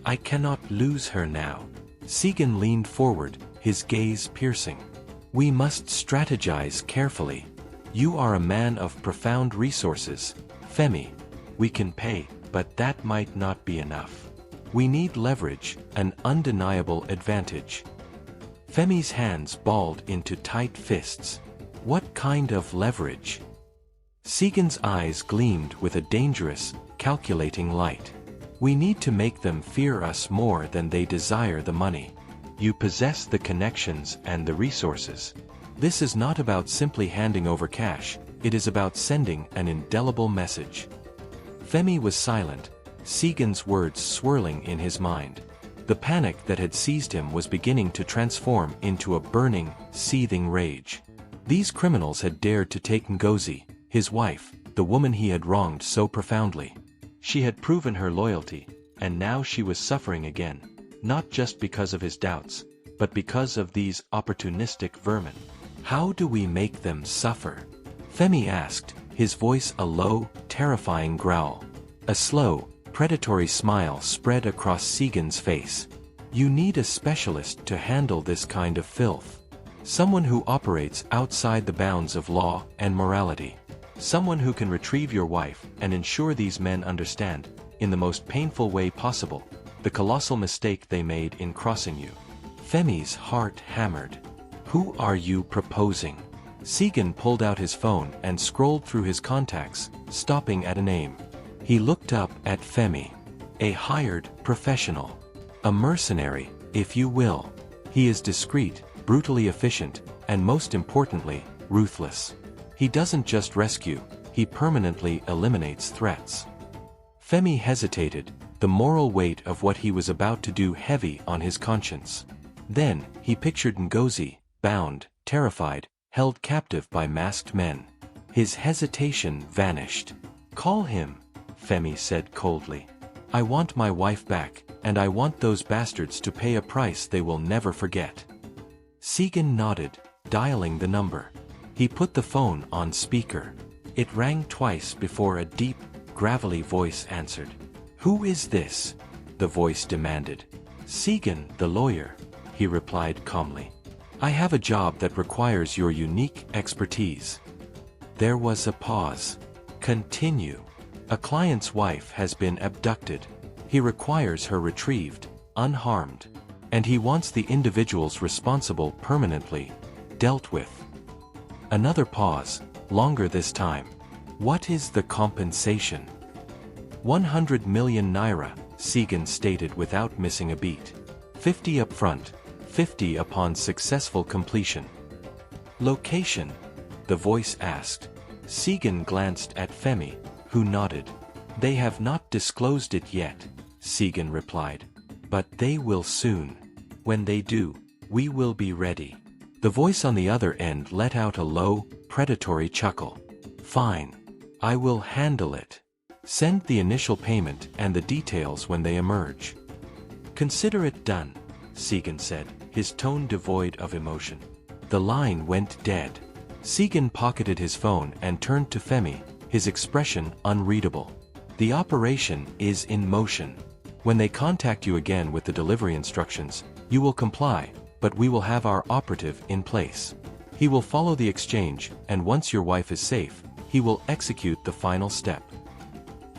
I cannot lose her now. Segan leaned forward, his gaze piercing. We must strategize carefully. You are a man of profound resources, Femi. We can pay, but that might not be enough. We need leverage, an undeniable advantage. Femi's hands balled into tight fists. What kind of leverage? Segan's eyes gleamed with a dangerous, calculating light. We need to make them fear us more than they desire the money. You possess the connections and the resources. This is not about simply handing over cash, it is about sending an indelible message. Femi was silent, Segan's words swirling in his mind. The panic that had seized him was beginning to transform into a burning, seething rage. These criminals had dared to take Ngozi, his wife, the woman he had wronged so profoundly. She had proven her loyalty, and now she was suffering again, not just because of his doubts, but because of these opportunistic vermin. How do we make them suffer? Femi asked, his voice a low, terrifying growl. A slow, predatory smile spread across Segan's face. You need a specialist to handle this kind of filth. Someone who operates outside the bounds of law and morality. Someone who can retrieve your wife and ensure these men understand, in the most painful way possible, the colossal mistake they made in crossing you. Femi's heart hammered. Who are you proposing? Segan pulled out his phone and scrolled through his contacts, stopping at a name. He looked up at Femi. A hired professional. A mercenary, if you will. He is discreet, brutally efficient, and most importantly, ruthless. He doesn't just rescue, he permanently eliminates threats. Femi hesitated, the moral weight of what he was about to do heavy on his conscience. Then, he pictured Ngozi, bound, terrified, held captive by masked men. His hesitation vanished. Call him, Femi said coldly. I want my wife back, and I want those bastards to pay a price they will never forget. Segan nodded, dialing the number. He put the phone on speaker. It rang twice before a deep, gravelly voice answered. Who is this? The voice demanded. Segan, the lawyer, he replied calmly. I have a job that requires your unique expertise. There was a pause. Continue. A client's wife has been abducted. He requires her retrieved, unharmed, and he wants the individuals responsible permanently dealt with. Another pause, longer this time. What is the compensation? 100 million naira, Segan stated without missing a beat. 50 up front, 50 upon successful completion. Location? The voice asked. Segan glanced at Femi, who nodded. They have not disclosed it yet, Segan replied. But they will soon. When they do, we will be ready. The voice on the other end let out a low, predatory chuckle. Fine. I will handle it. Send the initial payment and the details when they emerge. Consider it done, Segan said, his tone devoid of emotion. The line went dead. Segan pocketed his phone and turned to Femi, his expression unreadable. The operation is in motion. When they contact you again with the delivery instructions, you will comply, but we will have our operative in place. He will follow the exchange, and once your wife is safe, he will execute the final step.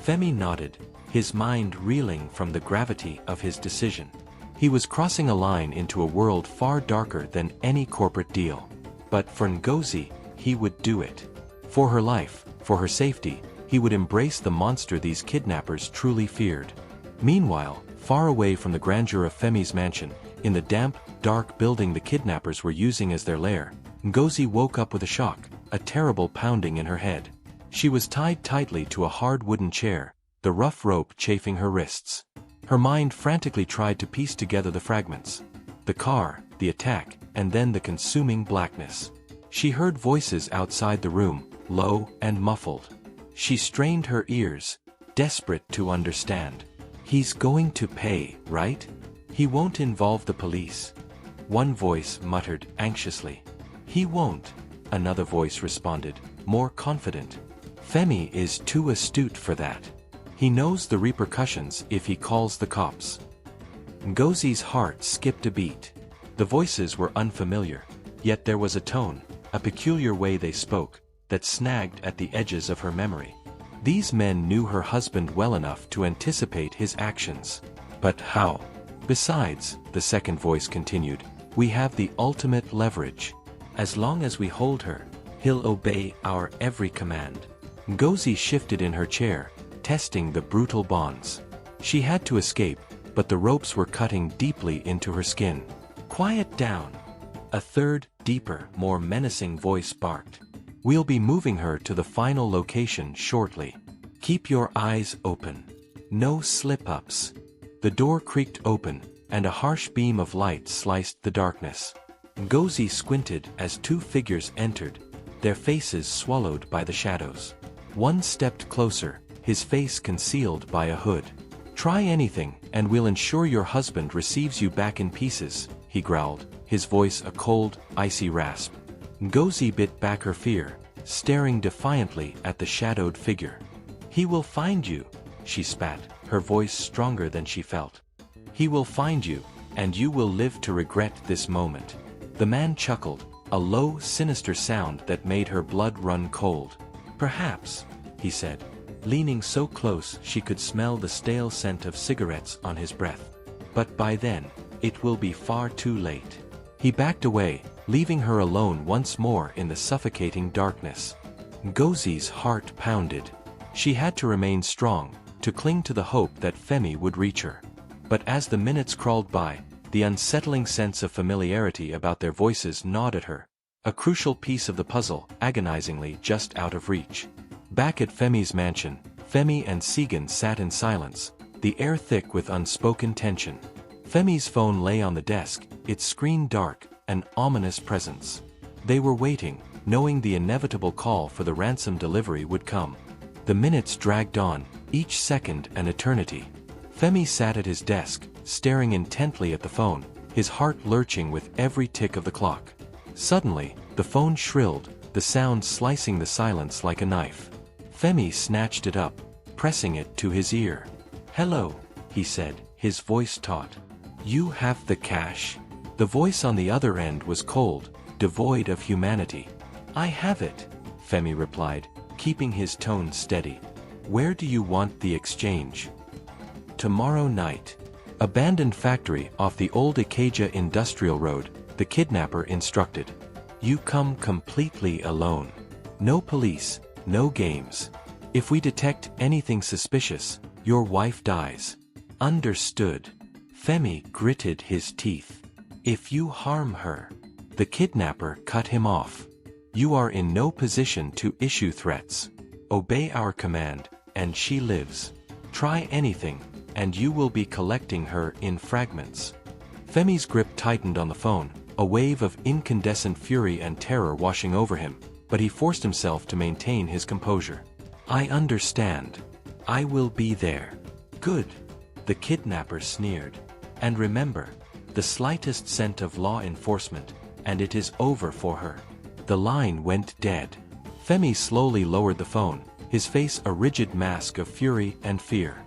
Femi nodded, his mind reeling from the gravity of his decision. He was crossing a line into a world far darker than any corporate deal. But for Ngozi, he would do it. For her life, for her safety, he would embrace the monster these kidnappers truly feared. Meanwhile, far away from the grandeur of Femi's mansion, in the damp, dark building the kidnappers were using as their lair, Ngozi woke up with a shock, a terrible pounding in her head. She was tied tightly to a hard wooden chair, the rough rope chafing her wrists. Her mind frantically tried to piece together the fragments. The car, the attack, and then the consuming blackness. She heard voices outside the room, low and muffled. She strained her ears, desperate to understand. "He's going to pay, right? He won't involve the police." One voice muttered anxiously. "He won't," another voice responded, more confident. "Femi is too astute for that. He knows the repercussions if he calls the cops." Ngozi's heart skipped a beat. The voices were unfamiliar, yet there was a tone, a peculiar way they spoke, that snagged at the edges of her memory. These men knew her husband well enough to anticipate his actions. But how? "Besides," the second voice continued, "we have the ultimate leverage. As long as we hold her, he'll obey our every command." Ngozi shifted in her chair, testing the brutal bonds. She had to escape, but the ropes were cutting deeply into her skin. "Quiet down," a third, deeper, more menacing voice barked. "We'll be moving her to the final location shortly. Keep your eyes open. No slip-ups." The door creaked open, and a harsh beam of light sliced the darkness. Ngozi squinted as two figures entered, their faces swallowed by the shadows. One stepped closer, his face concealed by a hood. "Try anything, and we'll ensure your husband receives you back in pieces," he growled, his voice a cold, icy rasp. Ngozi bit back her fear, staring defiantly at the shadowed figure. "He will find you," she spat, her voice stronger than she felt. "He will find you, and you will live to regret this moment." The man chuckled, a low, sinister sound that made her blood run cold. "Perhaps," he said, leaning so close she could smell the stale scent of cigarettes on his breath. "But by then, it will be far too late." He backed away, leaving her alone once more in the suffocating darkness. Ngozi's heart pounded. She had to remain strong, to cling to the hope that Femi would reach her. But as the minutes crawled by, the unsettling sense of familiarity about their voices gnawed at her, a crucial piece of the puzzle, agonizingly just out of reach. Back at Femi's mansion, Femi and Sigan sat in silence, the air thick with unspoken tension. Femi's phone lay on the desk, its screen dark, an ominous presence. They were waiting, knowing the inevitable call for the ransom delivery would come. The minutes dragged on, each second an eternity. Femi sat at his desk, staring intently at the phone, his heart lurching with every tick of the clock. Suddenly, the phone shrilled, the sound slicing the silence like a knife. Femi snatched it up, pressing it to his ear. "Hello," he said, his voice taut. "You have the cash?" The voice on the other end was cold, devoid of humanity. "I have it," Femi replied, keeping his tone steady. "Where do you want the exchange?" "Tomorrow night. Abandoned factory off the old Acacia Industrial Road," the kidnapper instructed. "You come completely alone. No police, no games. If we detect anything suspicious, your wife dies." "Understood." Femi gritted his teeth. "If you harm her..." The kidnapper cut him off. "You are in no position to issue threats. Obey our command, and she lives. Try anything, and you will be collecting her in fragments." Femi's grip tightened on the phone, a wave of incandescent fury and terror washing over him, but he forced himself to maintain his composure. "I understand. I will be there." "Good," the kidnapper sneered. "And remember, the slightest scent of law enforcement, and it is over for her." The line went dead. Femi slowly lowered the phone, his face a rigid mask of fury and fear.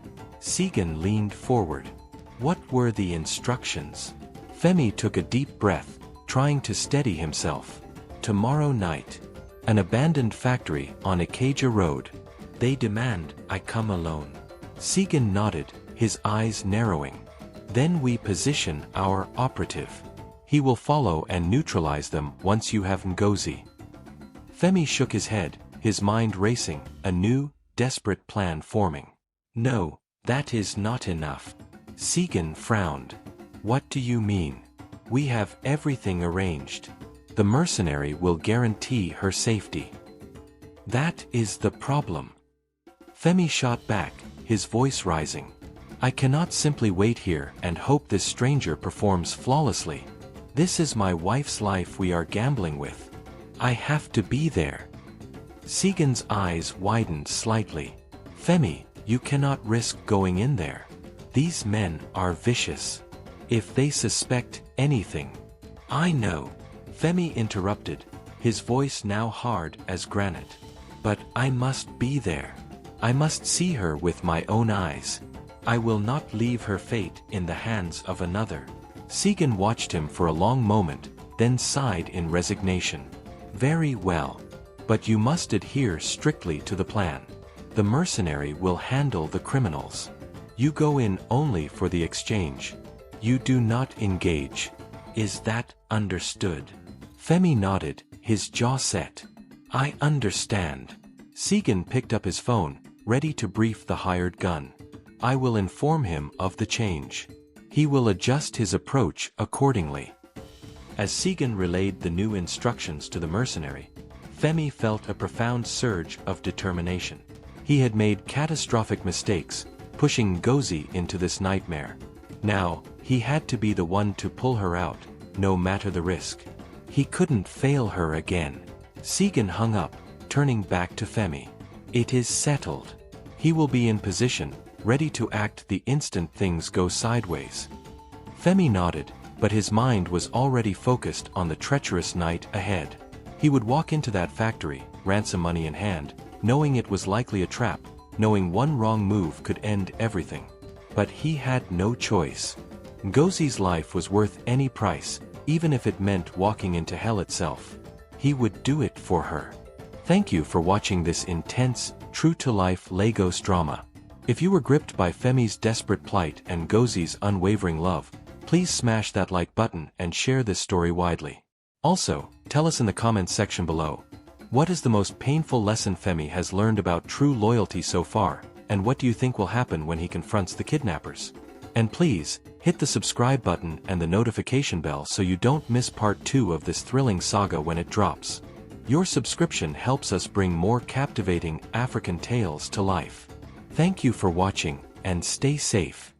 Sigan leaned forward. "What were the instructions?" Femi took a deep breath, trying to steady himself. "Tomorrow night. An abandoned factory on Acacia Road. They demand I come alone." Sigan nodded, his eyes narrowing. "Then we position our operative. He will follow and neutralize them once you have Ngozi." Femi shook his head, his mind racing, a new, desperate plan forming. "No, that is not enough." Sigan frowned. "What do you mean?" "We have everything arranged. The mercenary will guarantee her safety." "That is the problem." Femi shot back, his voice rising. "I cannot simply wait here and hope this stranger performs flawlessly. This is my wife's life we are gambling with." I have to be there. Segan's eyes widened slightly. Femi, you cannot risk going in there. These men are vicious. If they suspect anything. I know. Femi interrupted, his voice now hard as granite. But I must be there. I must see her with my own eyes. I will not leave her fate in the hands of another. Segan watched him for a long moment, then sighed in resignation. Very well. But you must adhere strictly to the plan. The mercenary will handle the criminals. You go in only for the exchange. You do not engage. Is that understood? Femi nodded, his jaw set. I understand. Segan picked up his phone, ready to brief the hired gun. I will inform him of the change. He will adjust his approach accordingly. As Segan relayed the new instructions to the mercenary, Femi felt a profound surge of determination. He had made catastrophic mistakes, pushing Ngozi into this nightmare. Now, he had to be the one to pull her out, no matter the risk. He couldn't fail her again. Segan hung up, turning back to Femi. It is settled. He will be in position, ready to act the instant things go sideways. Femi nodded, but his mind was already focused on the treacherous night ahead. He would walk into that factory, ransom money in hand, knowing it was likely a trap, knowing one wrong move could end everything. But he had no choice. Ngozi's life was worth any price, even if it meant walking into hell itself. He would do it for her. Thank you for watching this intense, true-to-life Lagos drama. If you were gripped by Femi's desperate plight and Ngozi's unwavering love, please smash that like button and share this story widely. Also, tell us in the comments section below, what is the most painful lesson Femi has learned about true loyalty so far, and what do you think will happen when he confronts the kidnappers? And please, hit the subscribe button and the notification bell so you don't miss part 2 of this thrilling saga when it drops. Your subscription helps us bring more captivating African tales to life. Thank you for watching, and stay safe.